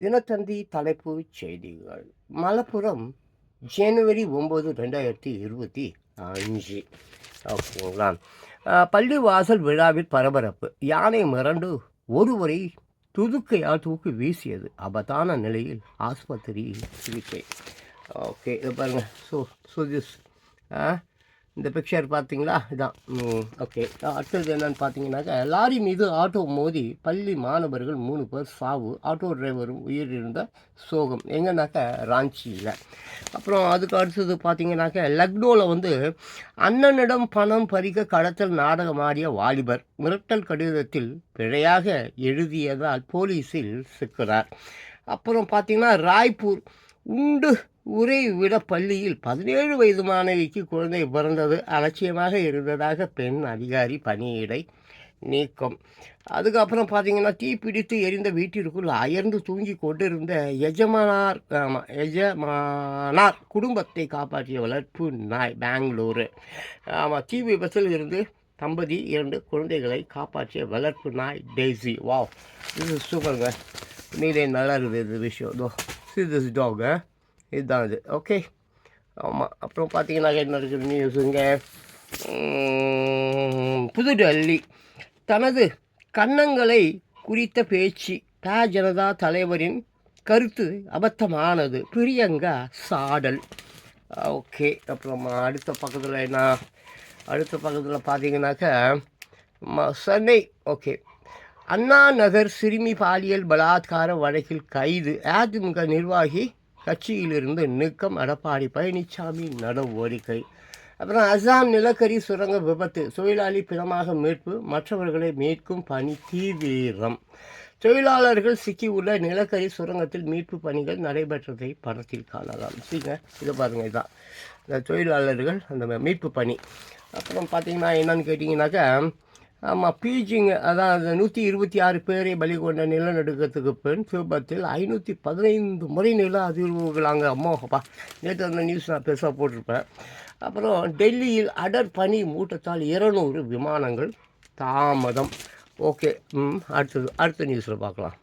தினத்தந்தி தலைப்புச் செய்திகள். மலப்புரம் ஜனவரி 9, 2025. ஓகேங்களா? பள்ளிவாசல் விழாவில் பரபரப்பு. யானை மிரண்டு ஒருவரை துதுக்கையால் தூக்கி வீசியது. ஆபத்தான நிலையில் ஆஸ்பத்திரியில் சிகிச்சை. ஓகே, இதை பாருங்க. ஸோ திஸ் இந்த பிக்சர் பார்த்தீங்களா? இதான். ஓகே, அடுத்தது என்னன்னு பார்த்தீங்கன்னாக்கா, லாரி மீது ஆட்டோ மோதி பள்ளி மாணவர்கள் 3 பேர் சாவு. ஆட்டோ டிரைவரும் உயிரிழந்த சோகம். எங்கன்னாக்கா ராஞ்சியில். அப்புறம் அதுக்கு அடுத்தது பார்த்தீங்கன்னாக்கா, லக்னோவில் அண்ணனிடம் பணம் பறிக்க கடத்தல் நாடகம் ஆடிய வாலிபர் மிரட்டல் கடிதத்தில் பிழையாக எழுதியதால் போலீஸில் சிக்கிறார். அப்புறம் பார்த்தீங்கன்னா, ராய்ப்பூர் உண்டு உறைவிட பள்ளியில் 17 வயது மாணவிக்கு குழந்தை பிறந்தது. அலட்சியமாக இருந்ததாக பெண் அதிகாரி பணியிடை நீக்கம். அதுக்கப்புறம் பார்த்தீங்கன்னா, தீப்பிடித்து எரிந்த வீட்டிற்குள் அயர்ந்து தூங்கி கொண்டிருந்த எஜமானார் குடும்பத்தை காப்பாற்றிய வளர்ப்பு நாய். பெங்களூரு. தீ விபத்தில் இருந்து தம்பதி 2 குழந்தைகளை காப்பாற்றிய வளர்ப்பு நாய் டெய்ஸி. வாவ், இது சூப்பருங்க. நீரே நல்லா இருக்குது இது விஷயம். திஸ் டாக் இதுதான் இது. ஓகே, ஆமாம். அப்புறம் பார்த்தீங்கன்னா என்ன இருக்குது நியூஸுங்க. புதுடெல்லி தனது கன்னங்களை குறித்த பேச்சு. ஜனதா தலைவரின் கருத்து அபத்தமானது. பிரியங்கா சாடல். ஓகே, அப்புறம் அடுத்த பக்கத்தில் பார்த்தீங்கன்னாக்கா சென்னை. ஓகே, அண்ணா நகர் சிறுமி பாலியல் பலாத்கார வழக்கில் கைது. அதிமுக நிர்வாகி கட்சியிலிருந்து நீக்கம். எடப்பாடி பழனிசாமி நடவடிக்கை. அப்புறம் அசாம் நிலக்கரி சுரங்க விபத்து. தொழிலாளி பிணமாக மீட்பு. மற்றவர்களை மீட்கும் பணி தீவிரம். தொழிலாளர்கள் சிக்கியுள்ள நிலக்கரி சுரங்கத்தில் மீட்பு பணிகள் நடைபெற்றதை படத்தில் காணலாம். சரிங்க, இதை பாருங்கள். இதுதான் இந்த தொழிலாளர்கள் அந்த மீட்பு பணி. அப்புறம் பார்த்தீங்கன்னா என்னன்னு கேட்டிங்கனாக்கா, ஆமாம், பீஜிங். அதான் 126 பேரை பலி கொண்ட நிலநடுக்கத்துக்கு பின் விபத்தில் 515 முறை நில அதிர்வுகளாங்க. அம்மாப்பா, நேற்று அந்த நியூஸ் நான் பெருசாக போட்டிருப்பேன். அப்புறம் டெல்லியில் அடர் பனி மூட்டத்தால் 200 விமானங்கள் தாமதம். ஓகே, அடுத்த நியூஸில் பார்க்கலாம்.